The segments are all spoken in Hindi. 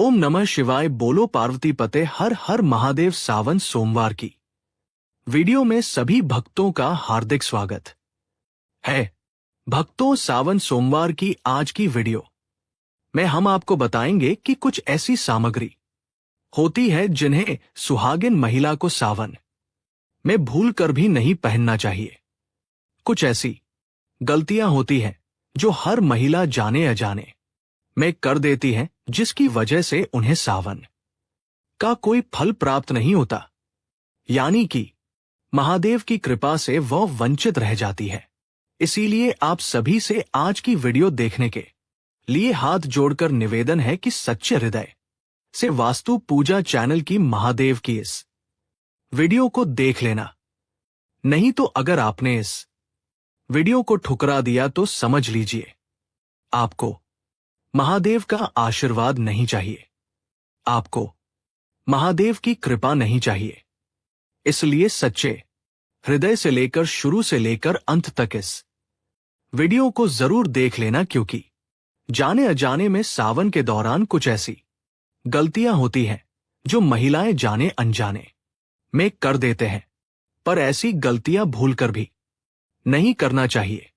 ओम नमः शिवाय। बोलो पार्वती पते हर हर महादेव। सावन सोमवार की वीडियो में सभी भक्तों का हार्दिक स्वागत है। भक्तों, सावन सोमवार की आज की वीडियो में हम आपको बताएंगे कि कुछ ऐसी सामग्री होती है जिन्हें सुहागिन महिला को सावन में भूल कर भी नहीं पहनना चाहिए। कुछ ऐसी गलतियां होती हैं जो हर महिला जाने अजाने में कर देती है, जिसकी वजह से उन्हें सावन का कोई फल प्राप्त नहीं होता, यानी कि महादेव की कृपा से वह वंचित रह जाती है। इसीलिए आप सभी से आज की वीडियो देखने के लिए हाथ जोड़कर निवेदन है कि सच्चे हृदय से वास्तु पूजा चैनल की महादेव की इस वीडियो को देख लेना। नहीं तो अगर आपने इस वीडियो को ठुकरा दिया तो समझ लीजिए आपको महादेव का आशीर्वाद नहीं चाहिए, आपको महादेव की कृपा नहीं चाहिए। इसलिए सच्चे हृदय से लेकर शुरू से लेकर अंत तक इस वीडियो को जरूर देख लेना, क्योंकि जाने अजाने में सावन के दौरान कुछ ऐसी गलतियां होती हैं जो महिलाएं जाने अनजाने में कर देते हैं, पर ऐसी गलतियां भूलकर भी नहीं करना चाहिए।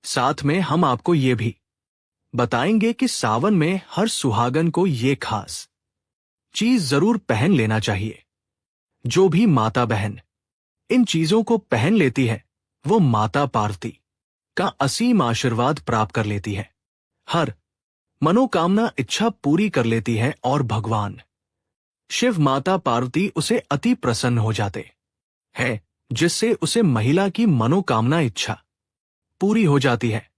साथ में हम आपको ये भी बताएंगे कि सावन में हर सुहागन को ये खास चीज जरूर पहन लेना चाहिए। जो भी माता बहन इन चीजों को पहन लेती है वो माता पार्वती का असीम आशीर्वाद प्राप्त कर लेती है, हर मनोकामना इच्छा पूरी कर लेती है और भगवान शिव माता पार्वती उसे अति प्रसन्न हो जाते हैं, जिससे उसे महिला की मनोकामना इच्छा पूरी हो जाती है।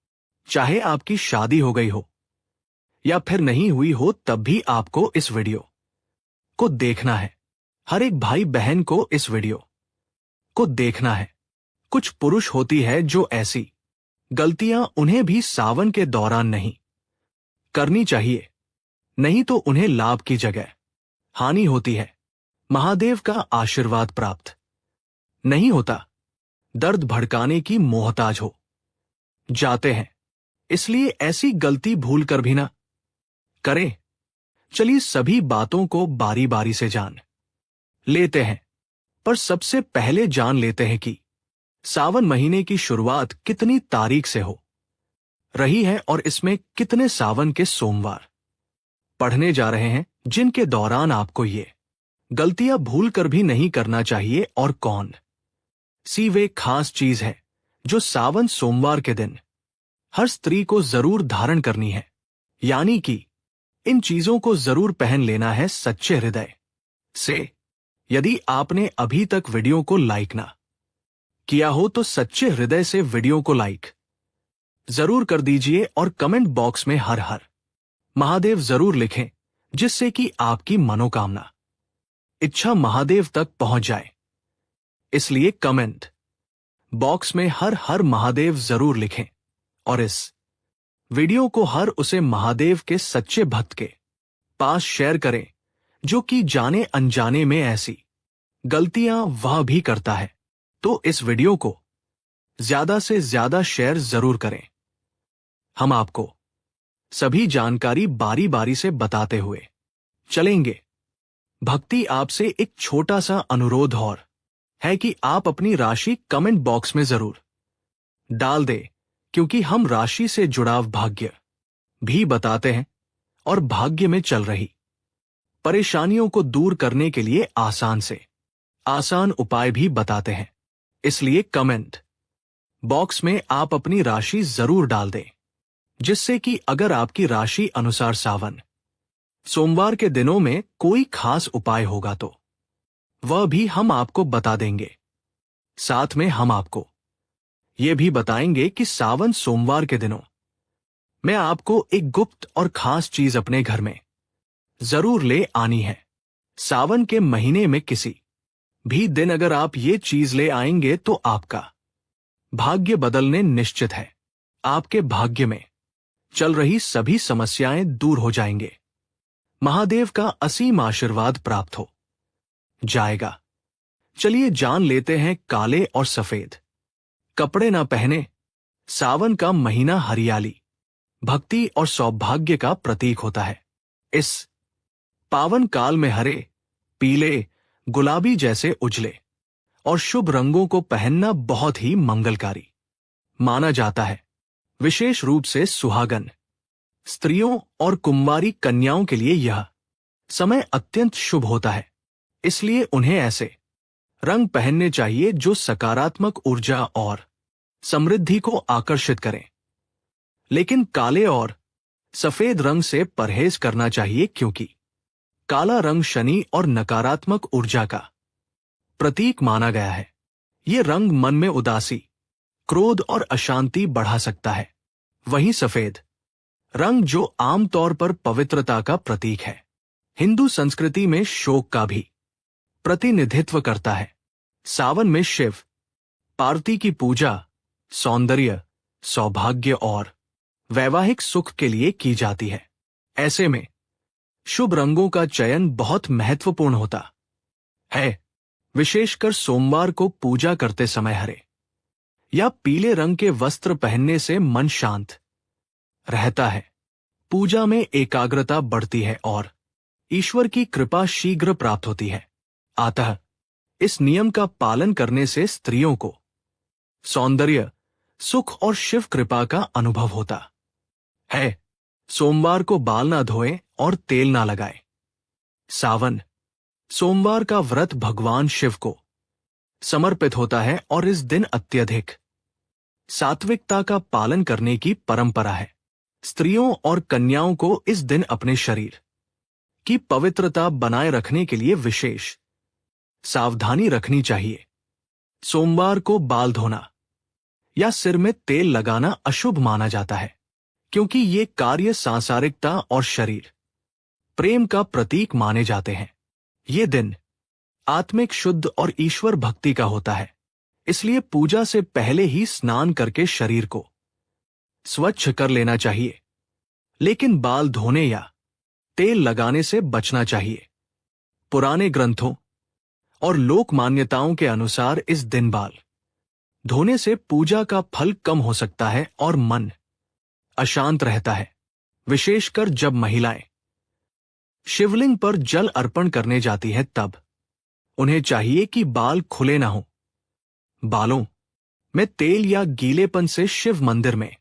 चाहे आपकी शादी हो गई हो या फिर नहीं हुई हो, तब भी आपको इस वीडियो को देखना है। हर एक भाई बहन को इस वीडियो को देखना है। कुछ पुरुष होती है जो ऐसी गलतियां उन्हें भी सावन के दौरान नहीं करनी चाहिए, नहीं तो उन्हें लाभ की जगह हानि होती है। महादेव का आशीर्वाद प्राप्त नहीं होता, दर्द भड़काने की मोहताज हो जाते हैं। इसलिए ऐसी गलती भूल कर भी ना करें। चलिए सभी बातों को बारी बारी से जान लेते हैं, पर सबसे पहले जान लेते हैं कि सावन महीने की शुरुआत कितनी तारीख से हो रही है और इसमें कितने सावन के सोमवार पढ़ने जा रहे हैं, जिनके दौरान आपको ये गलतियां भूल कर भी नहीं करना चाहिए, और कौन सी वे खास चीज है जो सावन सोमवार के दिन हर स्त्री को जरूर धारण करनी है, यानी कि इन चीजों को जरूर पहन लेना है सच्चे हृदय से। यदि आपने अभी तक वीडियो को लाइक ना किया हो तो सच्चे हृदय से वीडियो को लाइक जरूर कर दीजिए और कमेंट बॉक्स में हर हर महादेव जरूर लिखें, जिससे कि आपकी मनोकामना इच्छा महादेव तक पहुंच जाए। इसलिए कमेंट बॉक्स में हर हर महादेव जरूर लिखें और इस वीडियो को हर उसे महादेव के सच्चे भक्त के पास शेयर करें जो कि जाने अनजाने में ऐसी गलतियां वह भी करता है। तो इस वीडियो को ज्यादा से ज्यादा शेयर जरूर करें। हम आपको सभी जानकारी बारी बारी से बताते हुए चलेंगे। भक्ति आपसे एक छोटा सा अनुरोध और है कि आप अपनी राशि कमेंट बॉक्स में जरूर डाल दें, क्योंकि हम राशि से जुड़ाव भाग्य भी बताते हैं और भाग्य में चल रही परेशानियों को दूर करने के लिए आसान से आसान उपाय भी बताते हैं। इसलिए कमेंट बॉक्स में आप अपनी राशि जरूर डाल दें, जिससे कि अगर आपकी राशि अनुसार सावन सोमवार के दिनों में कोई खास उपाय होगा तो वह भी हम आपको बता देंगे। साथ में हम आपको ये भी बताएंगे कि सावन सोमवार के दिनों में आपको एक गुप्त और खास चीज अपने घर में जरूर ले आनी है। सावन के महीने में किसी भी दिन अगर आप ये चीज ले आएंगे तो आपका भाग्य बदलने निश्चित है। आपके भाग्य में चल रही सभी समस्याएं दूर हो जाएंगे, महादेव का असीम आशीर्वाद प्राप्त हो जाएगा। चलिए जान लेते हैं काले और सफेद कपड़े ना पहने। सावन का महीना हरियाली, भक्ति और सौभाग्य का प्रतीक होता है। इस पावन काल में हरे, पीले, गुलाबी जैसे उजले और शुभ रंगों को पहनना बहुत ही मंगलकारी माना जाता है। विशेष रूप से सुहागन स्त्रियों और कुंवारी कन्याओं के लिए यह समय अत्यंत शुभ होता है, इसलिए उन्हें ऐसे रंग पहनने चाहिए जो सकारात्मक ऊर्जा और समृद्धि को आकर्षित करें। लेकिन काले और सफेद रंग से परहेज करना चाहिए, क्योंकि काला रंग शनि और नकारात्मक ऊर्जा का प्रतीक माना गया है। ये रंग मन में उदासी, क्रोध और अशांति बढ़ा सकता है। वहीं सफेद रंग, जो आमतौर पर पवित्रता का प्रतीक है, हिंदू संस्कृति में शोक का भी प्रतिनिधित्व करता है। सावन में शिव पार्वती की पूजा सौंदर्य, सौभाग्य और वैवाहिक सुख के लिए की जाती है। ऐसे में शुभ रंगों का चयन बहुत महत्वपूर्ण होता है। विशेषकर सोमवार को पूजा करते समय हरे या पीले रंग के वस्त्र पहनने से मन शांत रहता है, पूजा में एकाग्रता बढ़ती है और ईश्वर की कृपा शीघ्र प्राप्त होती है। अतः इस नियम का पालन करने से स्त्रियों को सौंदर्य, सुख और शिव कृपा का अनुभव होता है। सोमवार को बाल ना धोएं और तेल ना लगाएं। सावन सोमवार का व्रत भगवान शिव को समर्पित होता है और इस दिन अत्यधिक सात्विकता का पालन करने की परंपरा है। स्त्रियों और कन्याओं को इस दिन अपने शरीर की पवित्रता बनाए रखने के लिए विशेष सावधानी रखनी चाहिए। सोमवार को बाल धोना या सिर में तेल लगाना अशुभ माना जाता है, क्योंकि ये कार्य सांसारिकता और शरीर प्रेम का प्रतीक माने जाते हैं। ये दिन आत्मिक शुद्ध और ईश्वर भक्ति का होता है, इसलिए पूजा से पहले ही स्नान करके शरीर को स्वच्छ कर लेना चाहिए। लेकिन बाल धोने या तेल लगाने से बचना चाहिए। पुराने ग्रंथों और लोक मान्यताओं के अनुसार इस दिन बाल धोने से पूजा का फल कम हो सकता है और मन अशांत रहता है। विशेषकर जब महिलाएं शिवलिंग पर जल अर्पण करने जाती हैं, तब उन्हें चाहिए कि बाल खुले ना हो। बालों में तेल या गीलेपन से शिव मंदिर में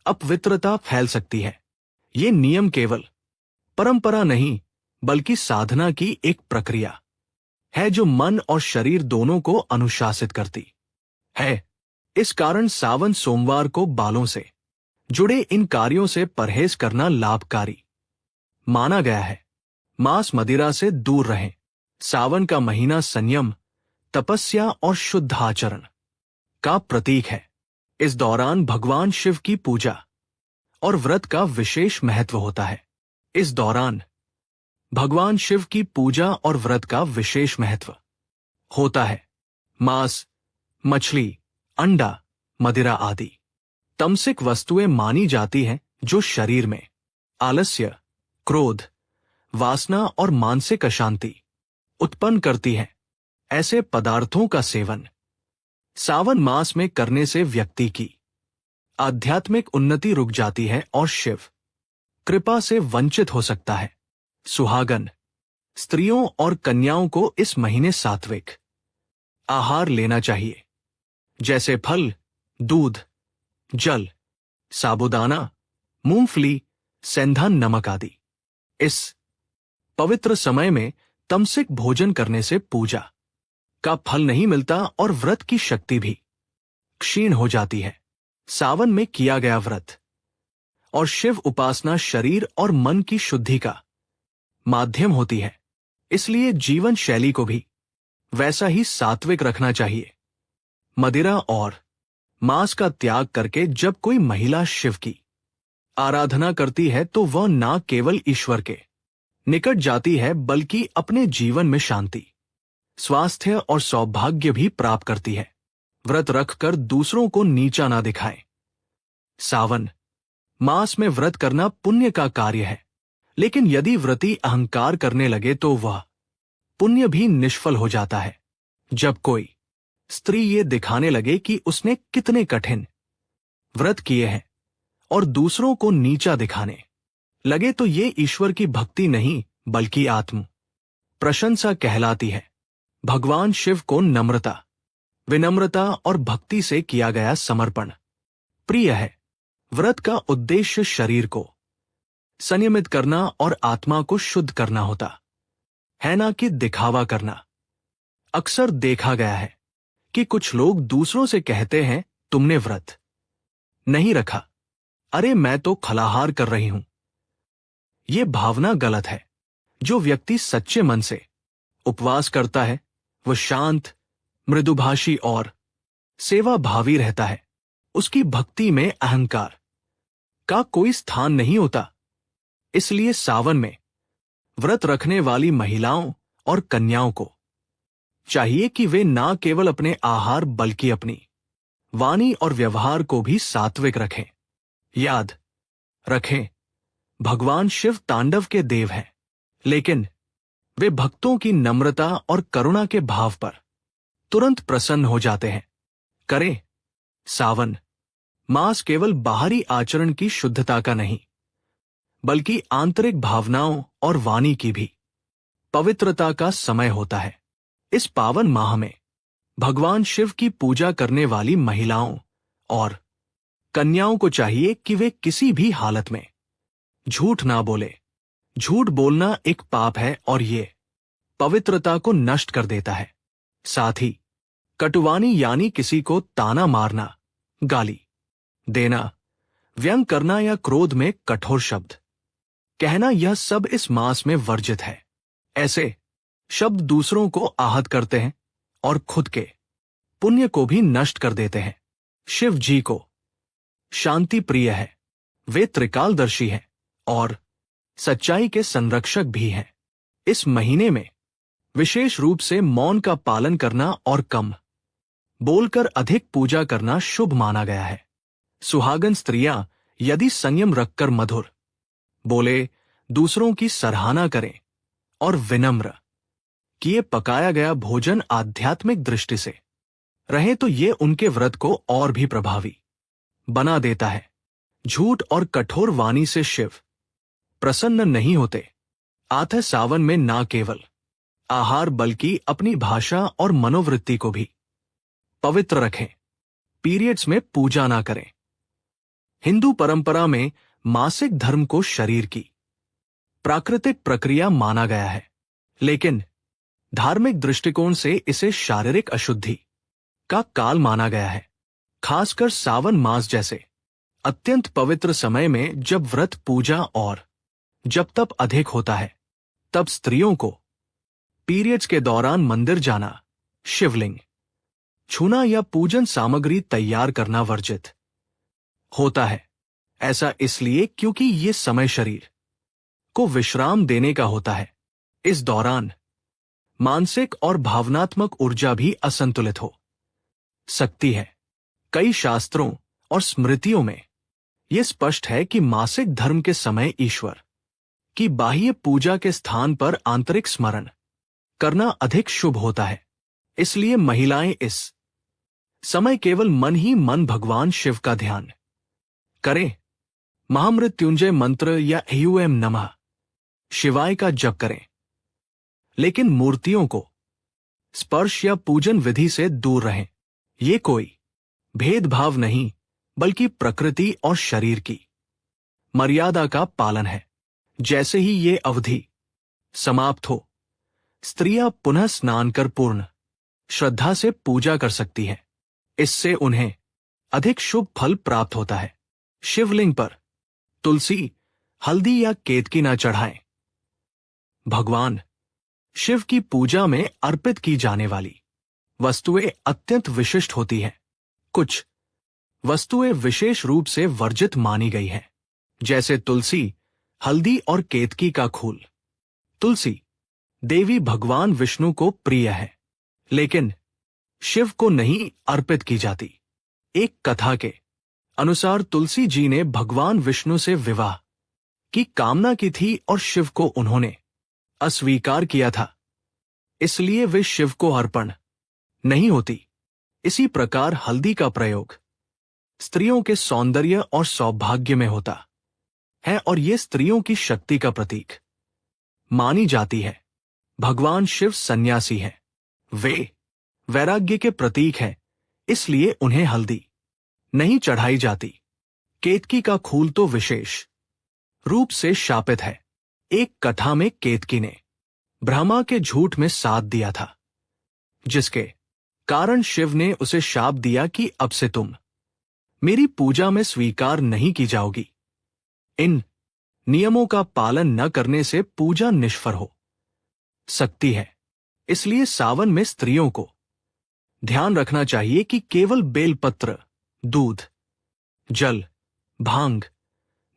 अपवित्रता फैल सकती है। ये नियम केवल परंपरा नहीं, बल्कि साधना की एक प्रक्रिया है जो मन और शरीर दोनों को अनुशासित करती है। इस कारण सावन सोमवार को बालों से जुड़े इन कार्यों से परहेज करना लाभकारी माना गया है। मांस मदिरा से दूर रहें। सावन का महीना संयम, तपस्या और शुद्ध आचरण का प्रतीक है। इस दौरान भगवान शिव की पूजा और व्रत का विशेष महत्व होता है। इस दौरान भगवान शिव की पूजा और व्रत का विशेष महत्व होता है। मांस, मछली, अंडा, मदिरा आदि तमसिक वस्तुएं मानी जाती हैं जो शरीर में आलस्य, क्रोध, वासना और मानसिक अशांति उत्पन्न करती हैं। ऐसे पदार्थों का सेवन सावन मास में करने से व्यक्ति की आध्यात्मिक उन्नति रुक जाती है और शिव कृपा से वंचित हो सकता है। सुहागन स्त्रियों और कन्याओं को इस महीने सात्विक आहार लेना चाहिए, जैसे फल, दूध, जल, साबूदाना, मूंगफली, सेंधा नमक आदि। इस पवित्र समय में तमसिक भोजन करने से पूजा का फल नहीं मिलता और व्रत की शक्ति भी क्षीण हो जाती है। सावन में किया गया व्रत और शिव उपासना शरीर और मन की शुद्धि का माध्यम होती है, इसलिए जीवन शैली को भी वैसा ही सात्विक रखना चाहिए। मदिरा और मांस का त्याग करके जब कोई महिला शिव की आराधना करती है तो वह न केवल ईश्वर के निकट जाती है, बल्कि अपने जीवन में शांति, स्वास्थ्य और सौभाग्य भी प्राप्त करती है। व्रत रखकर दूसरों को नीचा ना दिखाएं। सावन मास में व्रत करना पुण्य का कार्य है, लेकिन यदि व्रती अहंकार करने लगे तो वह पुण्य भी निष्फल हो जाता है। जब कोई स्त्री ये दिखाने लगे कि उसने कितने कठिन व्रत किए हैं और दूसरों को नीचा दिखाने लगे, तो ये ईश्वर की भक्ति नहीं बल्कि आत्म प्रशंसा कहलाती है। भगवान शिव को नम्रता, विनम्रता और भक्ति से किया गया समर्पण प्रिय है। व्रत का उद्देश्य शरीर को संयमित करना और आत्मा को शुद्ध करना होता है, ना कि दिखावा करना। अक्सर देखा गया है कि कुछ लोग दूसरों से कहते हैं, तुमने व्रत नहीं रखा, अरे मैं तो फलाहार कर रही हूं। यह भावना गलत है। जो व्यक्ति सच्चे मन से उपवास करता है वह शांत, मृदुभाषी और सेवा भावी रहता है। उसकी भक्ति में अहंकार का कोई स्थान नहीं होता। इसलिए सावन में व्रत रखने वाली महिलाओं और कन्याओं को चाहिए कि वे ना केवल अपने आहार बल्कि अपनी वाणी और व्यवहार को भी सात्विक रखें। याद रखें, भगवान शिव तांडव के देव हैं, लेकिन वे भक्तों की नम्रता और करुणा के भाव पर तुरंत प्रसन्न हो जाते हैं। करें सावन मास केवल बाहरी आचरण की शुद्धता का नहीं, बल्कि आंतरिक भावनाओं और वाणी की भी पवित्रता का समय होता है। इस पावन माह में भगवान शिव की पूजा करने वाली महिलाओं और कन्याओं को चाहिए कि वे किसी भी हालत में झूठ ना बोले। झूठ बोलना एक पाप है और ये पवित्रता को नष्ट कर देता है। साथ ही कटुवानी यानी किसी को ताना मारना, गाली देना, व्यंग करना या क्रोध में कठोर शब्द कहना, यह सब इस मास में वर्जित है। ऐसे शब्द दूसरों को आहत करते हैं और खुद के पुण्य को भी नष्ट कर देते हैं। शिव जी को शांति प्रिय है। वे त्रिकालदर्शी हैं और सच्चाई के संरक्षक भी हैं। इस महीने में विशेष रूप से मौन का पालन करना और कम बोलकर अधिक पूजा करना शुभ माना गया है। सुहागन स्त्रियां यदि संयम रखकर मधुर बोले, दूसरों की सराहना करें और विनम्र किए पकाया गया भोजन आध्यात्मिक दृष्टि से रहे तो ये उनके व्रत को और भी प्रभावी बना देता है। झूठ और कठोर वाणी से शिव प्रसन्न नहीं होते। आते सावन में ना केवल आहार बल्कि अपनी भाषा और मनोवृत्ति को भी पवित्र रखें। पीरियड्स में पूजा ना करें। हिंदू परंपरा में मासिक धर्म को शरीर की प्राकृतिक प्रक्रिया माना गया है, लेकिन धार्मिक दृष्टिकोण से इसे शारीरिक अशुद्धि का काल माना गया है। खासकर सावन मास जैसे अत्यंत पवित्र समय में जब व्रत, पूजा और जब तप अधिक होता है, तब स्त्रियों को पीरियड्स के दौरान मंदिर जाना, शिवलिंग छूना या पूजन सामग्री तैयार करना वर्जित होता है। ऐसा इसलिए क्योंकि ये समय शरीर को विश्राम देने का होता है। इस दौरान मानसिक और भावनात्मक ऊर्जा भी असंतुलित हो सकती है। कई शास्त्रों और स्मृतियों में यह स्पष्ट है कि मासिक धर्म के समय ईश्वर की बाह्य पूजा के स्थान पर आंतरिक स्मरण करना अधिक शुभ होता है। इसलिए महिलाएं इस समय केवल मन ही मन भगवान शिव का ध्यान करें। महामृत्युंजय मंत्र या ह्यूएम नमः शिवाय का जप करें, लेकिन मूर्तियों को स्पर्श या पूजन विधि से दूर रहें। ये कोई भेदभाव नहीं, बल्कि प्रकृति और शरीर की मर्यादा का पालन है। जैसे ही ये अवधि समाप्त हो, स्त्रियां पुनः स्नान कर पूर्ण श्रद्धा से पूजा कर सकती हैं। इससे उन्हें अधिक शुभ फल प्राप्त होता है। शिवलिंग पर तुलसी, हल्दी या केतकी न चढ़ाएं। भगवान शिव की पूजा में अर्पित की जाने वाली वस्तुएं अत्यंत विशिष्ट होती हैं। कुछ वस्तुएं विशेष रूप से वर्जित मानी गई हैं, जैसे तुलसी, हल्दी और केतकी का फूल। तुलसी देवी भगवान विष्णु को प्रिय है, लेकिन शिव को नहीं अर्पित की जाती। एक कथा के अनुसार तुलसी जी ने भगवान विष्णु से विवाह की कामना की थी और शिव को उन्होंने अस्वीकार किया था, इसलिए वे शिव को अर्पण नहीं होती। इसी प्रकार हल्दी का प्रयोग स्त्रियों के सौंदर्य और सौभाग्य में होता है और ये स्त्रियों की शक्ति का प्रतीक मानी जाती है। भगवान शिव सन्यासी हैं। वे वैराग्य के प्रतीक हैं, इसलिए उन्हें हल्दी नहीं चढ़ाई जाती। केतकी का खूल तो विशेष रूप से शापित है। एक कथा में केतकी ने ब्रह्मा के झूठ में साथ दिया था, जिसके कारण शिव ने उसे शाप दिया कि अब से तुम मेरी पूजा में स्वीकार नहीं की जाओगी। इन नियमों का पालन न करने से पूजा निष्फल हो सकती है। इसलिए सावन में स्त्रियों को ध्यान रखना चाहिए कि केवल बेलपत्र, दूध, जल, भांग,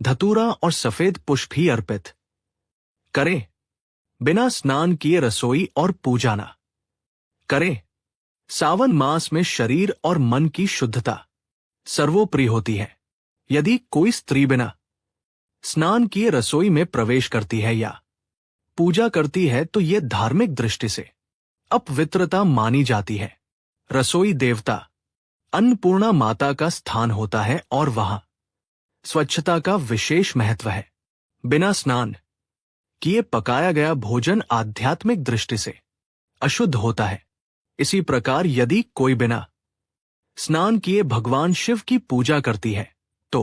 धतूरा और सफेद पुष्प ही अर्पित करें। बिना स्नान किए रसोई और पूजा न करें। सावन मास में शरीर और मन की शुद्धता सर्वोपरि होती है। यदि कोई स्त्री बिना स्नान किए रसोई में प्रवेश करती है या पूजा करती है तो यह धार्मिक दृष्टि से अपवित्रता मानी जाती है। रसोई देवता अन्नपूर्णा माता का स्थान होता है और वहां स्वच्छता का विशेष महत्व है। बिना स्नान किए पकाया गया भोजन आध्यात्मिक दृष्टि से अशुद्ध होता है। इसी प्रकार यदि कोई बिना स्नान किए भगवान शिव की पूजा करती है तो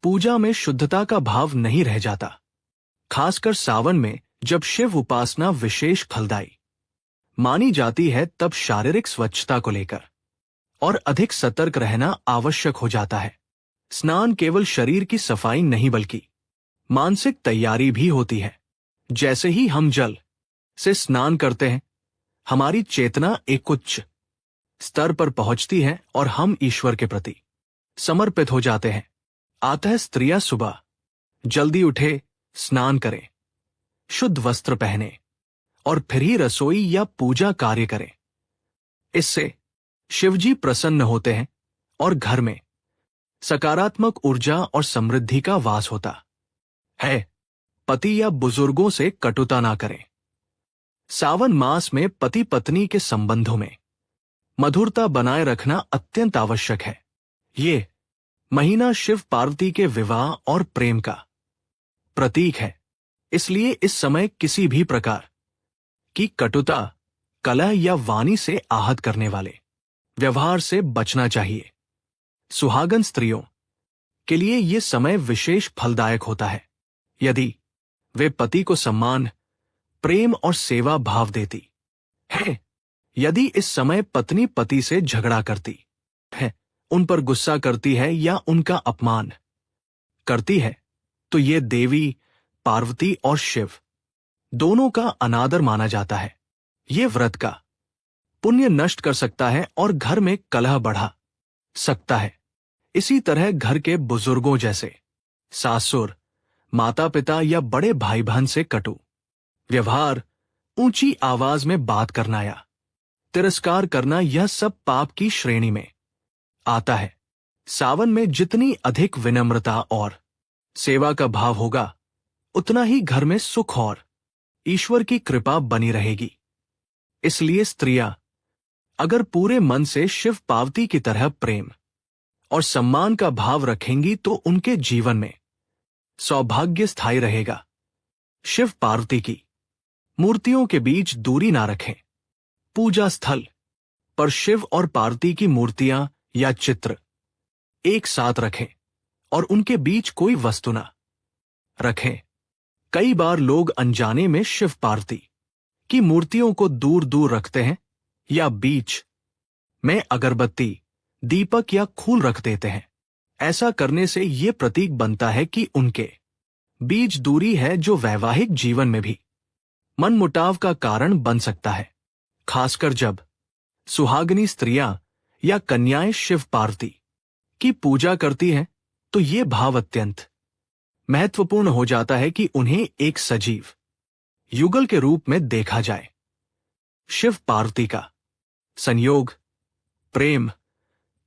पूजा में शुद्धता का भाव नहीं रह जाता। खासकर सावन में जब शिव उपासना विशेष फलदायी मानी जाती है, तब शारीरिक स्वच्छता को लेकर और अधिक सतर्क रहना आवश्यक हो जाता है। स्नान केवल शरीर की सफाई नहीं बल्कि मानसिक तैयारी भी होती है। जैसे ही हम जल से स्नान करते हैं, हमारी चेतना एक उच्च स्तर पर पहुंचती है और हम ईश्वर के प्रति समर्पित हो जाते हैं। अतः स्त्रियां सुबह जल्दी उठे, स्नान करें, शुद्ध वस्त्र पहने और फिर ही रसोई या पूजा कार्य करें। इससे शिवजी प्रसन्न होते हैं और घर में सकारात्मक ऊर्जा और समृद्धि का वास होता है। पति या बुजुर्गों से कटुता ना करें। सावन मास में पति पत्नी के संबंधों में मधुरता बनाए रखना अत्यंत आवश्यक है। ये महीना शिव पार्वती के विवाह और प्रेम का प्रतीक है, इसलिए इस समय किसी भी प्रकार की कटुता, कलह या वाणी से आहत करने वाले व्यवहार से बचना चाहिए। सुहागन स्त्रियों के लिए यह समय विशेष फलदायक होता है यदि वे पति को सम्मान, प्रेम और सेवा भाव देती है। यदि इस समय पत्नी पति से झगड़ा करती है, उन पर गुस्सा करती है या उनका अपमान करती है, तो यह देवी पार्वती और शिव दोनों का अनादर माना जाता है। यह व्रत का पुण्य नष्ट कर सकता है और घर में कलह बढ़ा सकता है। इसी तरह घर के बुजुर्गों जैसे सासुर, माता पिता या बड़े भाई बहन से कटु व्यवहार, ऊंची आवाज में बात करना या तिरस्कार करना, यह सब पाप की श्रेणी में आता है। सावन में जितनी अधिक विनम्रता और सेवा का भाव होगा, उतना ही घर में सुख और ईश्वर की कृपा बनी रहेगी। इसलिए स्त्रियां अगर पूरे मन से शिव पार्वती की तरह प्रेम और सम्मान का भाव रखेंगी तो उनके जीवन में सौभाग्य स्थायी रहेगा। शिव पार्वती की मूर्तियों के बीच दूरी ना रखें। पूजा स्थल पर शिव और पार्वती की मूर्तियां या चित्र एक साथ रखें और उनके बीच कोई वस्तु ना रखें। कई बार लोग अनजाने में शिव पार्वती की मूर्तियों को दूर दूर रखते हैं या बीच में अगरबत्ती, दीपक या फूल रख देते हैं। ऐसा करने से यह प्रतीक बनता है कि उनके बीच दूरी है, जो वैवाहिक जीवन में भी मनमुटाव का कारण बन सकता है। खासकर जब सुहागिनी स्त्रियां या कन्याएं शिव पार्वती की पूजा करती हैं, तो ये भाव अत्यंत महत्वपूर्ण हो जाता है कि उन्हें एक सजीव युगल के रूप में देखा जाए। शिव पार्वती का संयोग प्रेम,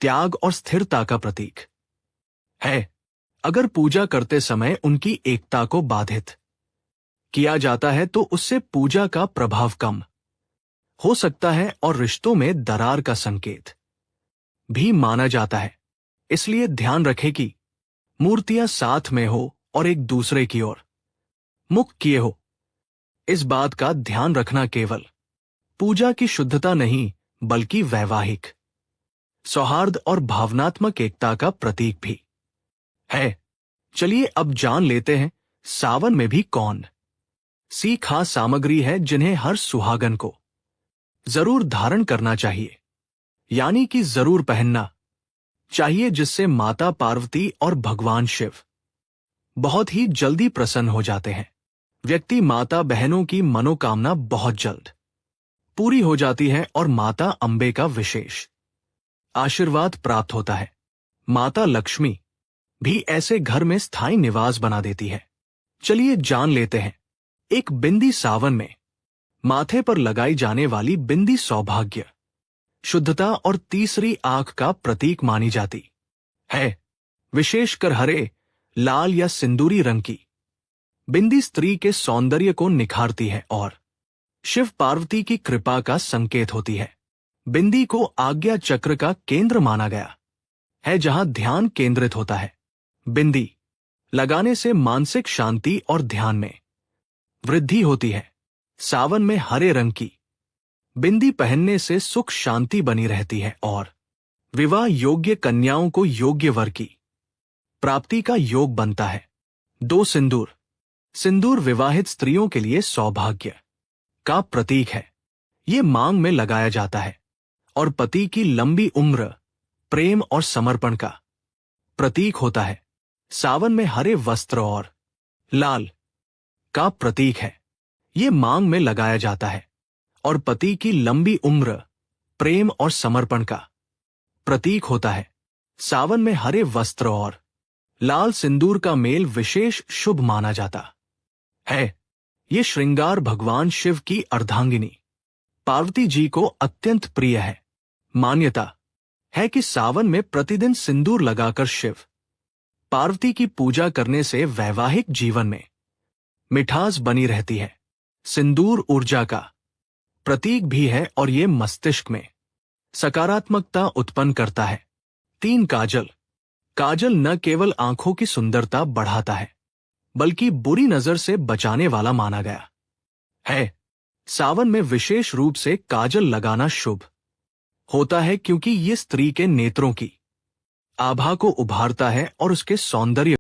त्याग और स्थिरता का प्रतीक है। अगर पूजा करते समय उनकी एकता को बाधित किया जाता है तो उससे पूजा का प्रभाव कम हो सकता है और रिश्तों में दरार का संकेत भी माना जाता है। इसलिए ध्यान रखें कि मूर्तियां साथ में हो और एक दूसरे की ओर मुख किए हो। इस बात का ध्यान रखना केवल पूजा की शुद्धता नहीं बल्कि वैवाहिक सौहार्द और भावनात्मक एकता का प्रतीक भी है। चलिए अब जान लेते हैं सावन में भी कौन सी खास सामग्री है जिन्हें हर सुहागन को जरूर धारण करना चाहिए, यानी कि जरूर पहनना चाहिए, जिससे माता पार्वती और भगवान शिव बहुत ही जल्दी प्रसन्न हो जाते हैं। व्यक्ति माता बहनों की मनोकामना बहुत जल्द पूरी हो जाती है और माता अंबे का विशेष आशीर्वाद प्राप्त होता है। माता लक्ष्मी भी ऐसे घर में स्थायी निवास बना देती है। चलिए जान लेते हैं। एक बिंदी सावन में माथे पर लगाई जाने वाली बिंदी सौभाग्य, शुद्धता और तीसरी आंख का प्रतीक मानी जाती है। विशेषकर हरे, लाल या सिंदूरी रंग की बिंदी स्त्री के सौंदर्य को निखारती है और शिव पार्वती की कृपा का संकेत होती है। बिंदी को आज्ञा चक्र का केंद्र माना गया है, जहां ध्यान केंद्रित होता है। बिंदी लगाने से मानसिक शांति और ध्यान में वृद्धि होती है। सावन में हरे रंग की बिंदी पहनने से सुख शांति बनी रहती है और विवाह योग्य कन्याओं को योग्य वर की प्राप्ति का योग बनता है। 2 सिंदूर। सिंदूर विवाहित स्त्रियों के लिए सौभाग्य का प्रतीक है। ये मांग में लगाया जाता है और पति की लंबी उम्र, प्रेम और समर्पण का प्रतीक होता है। सावन में हरे वस्त्र और लाल का प्रतीक है। ये मांग में लगाया जाता है और पति की लंबी उम्र, प्रेम और समर्पण का प्रतीक होता है। सावन में हरे वस्त्र और लाल सिंदूर का मेल विशेष शुभ माना जाता है। ये श्रृंगार भगवान शिव की अर्धांगिनी पार्वती जी को अत्यंत प्रिय है। मान्यता है कि सावन में प्रतिदिन सिंदूर लगाकर शिव पार्वती की पूजा करने से वैवाहिक जीवन में मिठास बनी रहती है। सिंदूर ऊर्जा का प्रतीक भी है और ये मस्तिष्क में सकारात्मकता उत्पन्न करता है। 3 काजल। काजल न केवल आंखों की सुंदरता बढ़ाता है बल्कि बुरी नजर से बचाने वाला माना गया है। सावन में विशेष रूप से काजल लगाना शुभ होता है क्योंकि ये स्त्री के नेत्रों की आभा को उभारता है और उसके सौंदर्य